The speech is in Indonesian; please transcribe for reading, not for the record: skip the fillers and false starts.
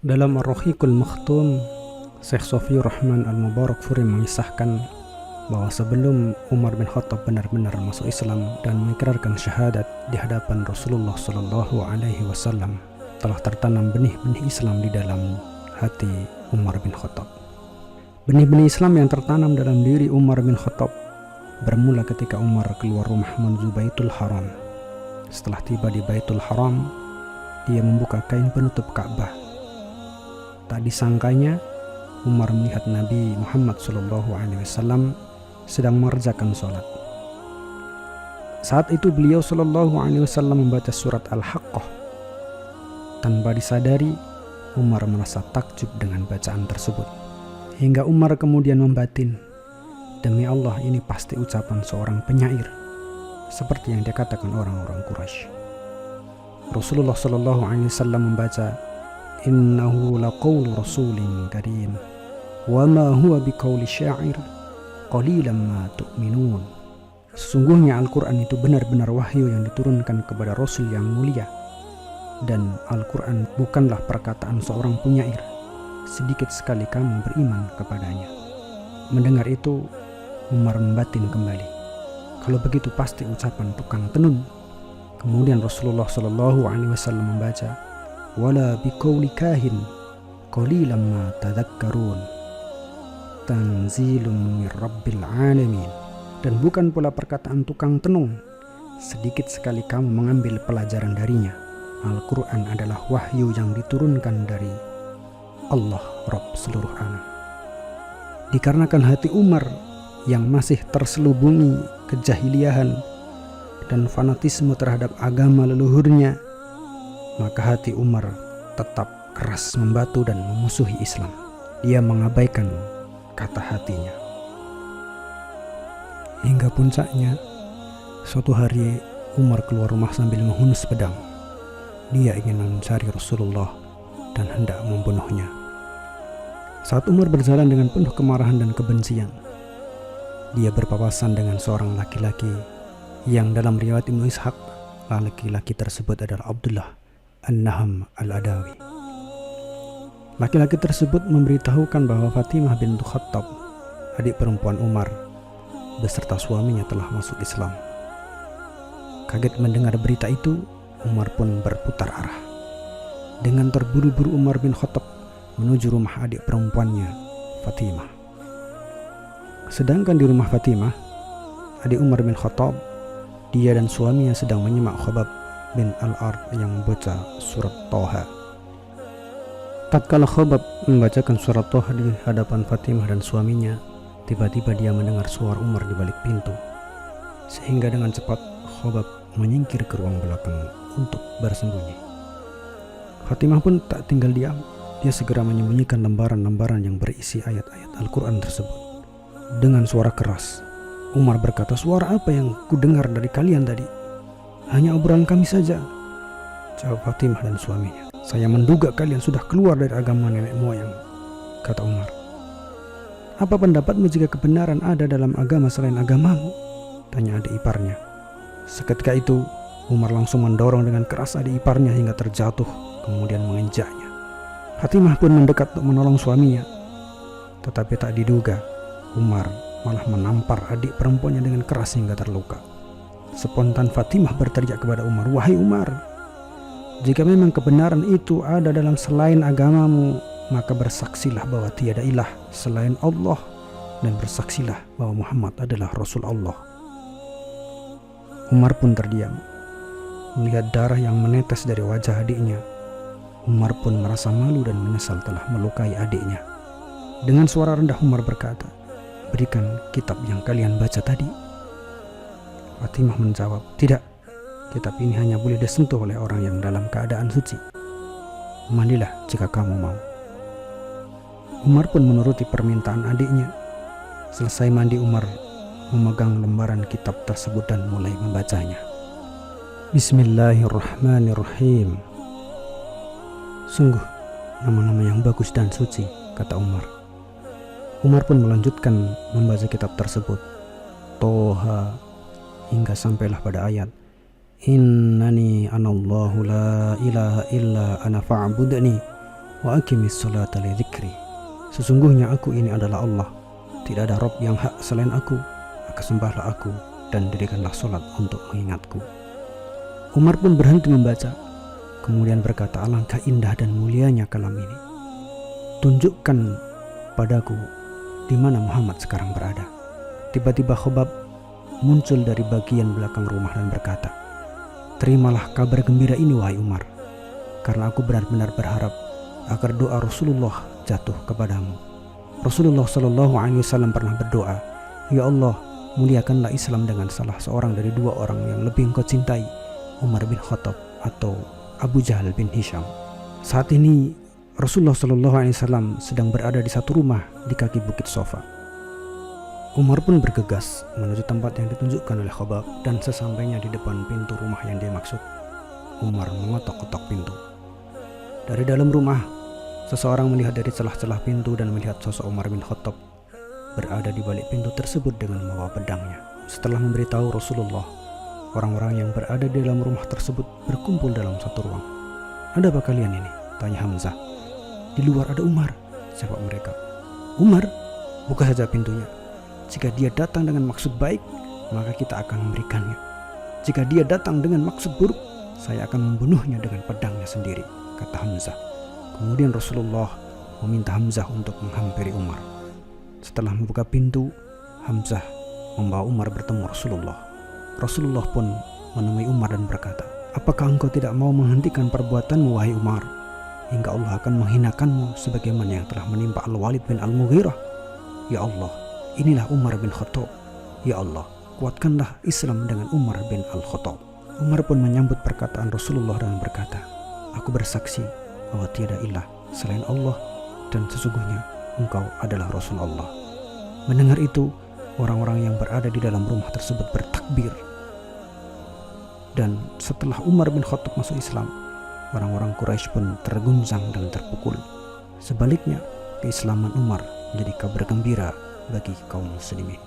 Dalam Ar-Rahiqul Makhtum, Syekh Sofiyur Rahman Al-Mubarakfuri mengisahkan bahwa sebelum Umar bin Khattab benar-benar masuk Islam dan mengikrarkan syahadat di hadapan Rasulullah Sallallahu Alaihi Wasallam, telah tertanam benih-benih Islam di dalam hati Umar bin Khattab. Benih-benih Islam yang tertanam dalam diri Umar bin Khattab bermula ketika Umar keluar rumah menuju Baitul Haram. Setelah tiba di Baitul Haram, dia membuka kain penutup Ka'bah. Tak disangkanya, Umar melihat Nabi Muhammad SAW sedang mengerjakan sholat. Saat itu beliau SAW membaca surat Al-Haqqah. Tanpa disadari, Umar merasa takjub dengan bacaan tersebut. Hingga Umar kemudian membatin, "Demi Allah, ini pasti ucapan seorang penyair," seperti yang dikatakan orang-orang Quraisy. Rasulullah SAW membaca, "Innahu laqawlu rasulin karim, wa ma huwa biqawli syair, qalilan ma tu'minun." Sesungguhnya Al-Quran itu benar-benar wahyu yang diturunkan kepada Rasul yang mulia, dan Al-Quran bukanlah perkataan seorang penyair. Sedikit sekali kamu beriman kepadanya. Mendengar itu, Umar membatin kembali, kalau begitu pasti ucapan tukang tenun. Kemudian Rasulullah SAW membaca, "Wala biqauli kahin, qalilan ma tadhakkarun, tanzilun min rabbil alamin." Dan bukan pula perkataan tukang tenung, sedikit sekali kamu mengambil pelajaran darinya. Al-Quran adalah wahyu yang diturunkan dari Allah, Rabb seluruh alam. Dikarenakan hati Umar yang masih terselubungi kejahiliahan dan fanatisme terhadap agama leluhurnya, maka hati Umar tetap keras membatu dan memusuhi Islam. Dia mengabaikan kata hatinya. Hingga puncaknya, suatu hari Umar keluar rumah sambil menghunus pedang. Dia ingin mencari Rasulullah dan hendak membunuhnya. Saat Umar berjalan dengan penuh kemarahan dan kebencian, dia berpapasan dengan seorang laki-laki yang dalam riwayat Ibnu Ishaq, laki-laki tersebut adalah Abdullah An-Naham Al-Adawi. Laki-laki tersebut memberitahukan bahwa Fatimah bintu Khattab, adik perempuan Umar, beserta suaminya telah masuk Islam. Kaget mendengar berita itu, Umar pun berputar arah. Dengan terburu-buru Umar bin Khattab menuju rumah adik perempuannya, Fatimah. Sedangkan di rumah Fatimah, adik Umar bin Khattab, dia dan suaminya sedang menyimak Khabbab bin Al-Ard yang membaca surat Thaha. Tatkala Khabbab membacakan surat Thaha di hadapan Fatimah dan suaminya, tiba-tiba dia mendengar suara Umar di balik pintu. Sehingga dengan cepat Khabbab menyingkir ke ruang belakang untuk bersembunyi. Fatimah pun tak tinggal diam. Dia segera menyembunyikan lembaran-lembaran yang berisi ayat-ayat Al-Quran tersebut. Dengan suara keras, Umar berkata, "Suara apa yang kudengar dari kalian tadi?" "Hanya obrolan kami saja," jawab Fatimah dan suaminya. "Saya menduga kalian sudah keluar dari agama nenek moyang," kata Umar. "Apa pendapatmu jika kebenaran ada dalam agama selain agamamu?" tanya adik iparnya. Seketika itu, Umar langsung mendorong dengan keras adik iparnya hingga terjatuh, kemudian menginjaknya. Fatimah pun mendekat untuk menolong suaminya. Tetapi tak diduga, Umar malah menampar adik perempuannya dengan keras hingga terluka. Spontan Fatimah berteriak kepada Umar, "Wahai Umar, jika memang kebenaran itu ada dalam selain agamamu, maka bersaksilah bahwa tiada ilah selain Allah, dan bersaksilah bahwa Muhammad adalah Rasul Allah." Umar pun terdiam. Melihat darah yang menetes dari wajah adiknya, Umar pun merasa malu dan menyesal telah melukai adiknya. Dengan suara rendah Umar berkata, "Berikan kitab yang kalian baca tadi." Fatimah menjawab, "Tidak, kitab ini hanya boleh disentuh oleh orang yang dalam keadaan suci. Mandilah jika kamu mau." Umar pun menuruti permintaan adiknya. Selesai mandi, Umar memegang lembaran kitab tersebut dan mulai membacanya. "Bismillahirrahmanirrahim. Sungguh nama-nama yang bagus dan suci," kata Umar. Umar pun melanjutkan membaca kitab tersebut, Thaha, hingga sampailah pada ayat, "Innani anallahu la ilaha illa ana fa'budni wa aqimis sholata li dzikri. Sesungguhnya aku ini adalah Allah, tidak ada Rob yang hak selain aku, maka sembahlah aku dan dirikanlah sholat untuk mengingatku. Umar pun berhenti membaca, kemudian berkata, alangkah indah dan mulianya kalam ini. Tunjukkan padaku di mana Muhammad sekarang berada. Tiba-tiba Khobab muncul dari bagian belakang rumah dan berkata, terimalah kabar gembira ini wahai Umar, karena aku benar-benar berharap agar doa Rasulullah jatuh kepadamu. Rasulullah SAW pernah berdoa, ya Allah, muliakanlah Islam dengan salah seorang dari dua orang yang lebih engkau cintai, Umar bin Khattab atau Abu Jahal bin Hisham. Saat ini Rasulullah SAW sedang berada di satu rumah di kaki bukit Sofa. Umar pun bergegas menuju tempat yang ditunjukkan oleh Khobab, dan sesampainya di depan pintu rumah yang dia maksud, Umar mengotok-otok pintu. Dari dalam rumah, seseorang melihat dari celah-celah pintu dan melihat sosok Umar bin Khattab berada di balik pintu tersebut dengan membawa pedangnya. Setelah memberitahu Rasulullah, orang-orang yang berada di dalam rumah tersebut berkumpul dalam satu ruang. Ada apa kalian ini? Tanya Hamzah. Di luar ada Umar, jawab mereka. Umar? Buka saja pintunya. Jika dia datang dengan maksud baik, maka kita akan memberikannya. Jika dia datang dengan maksud buruk, saya akan membunuhnya dengan pedangnya sendiri, kata Hamzah. Kemudian Rasulullah meminta Hamzah untuk menghampiri Umar. Setelah membuka pintu, Hamzah membawa Umar bertemu Rasulullah. Rasulullah pun menemui Umar dan berkata, apakah engkau tidak mau menghentikan perbuatanmu wahai Umar, hingga Allah akan menghinakanmu sebagaimana yang telah menimpa Al-Walid bin Al-Mughirah? Ya Allah, inilah Umar bin Khattab. Ya Allah, kuatkanlah Islam dengan Umar bin Al-Khattab. Umar pun menyambut perkataan Rasulullah dan berkata, aku bersaksi bahwa tiada ilah selain Allah, dan sesungguhnya engkau adalah Rasul Allah. Mendengar itu, orang-orang yang berada di dalam rumah tersebut bertakbir. Dan setelah Umar bin Khattab masuk Islam, orang-orang Quraisy pun terguncang dan terpukul. Sebaliknya, keislaman Umar menjadi kabar gembira bagi kaum muslimin.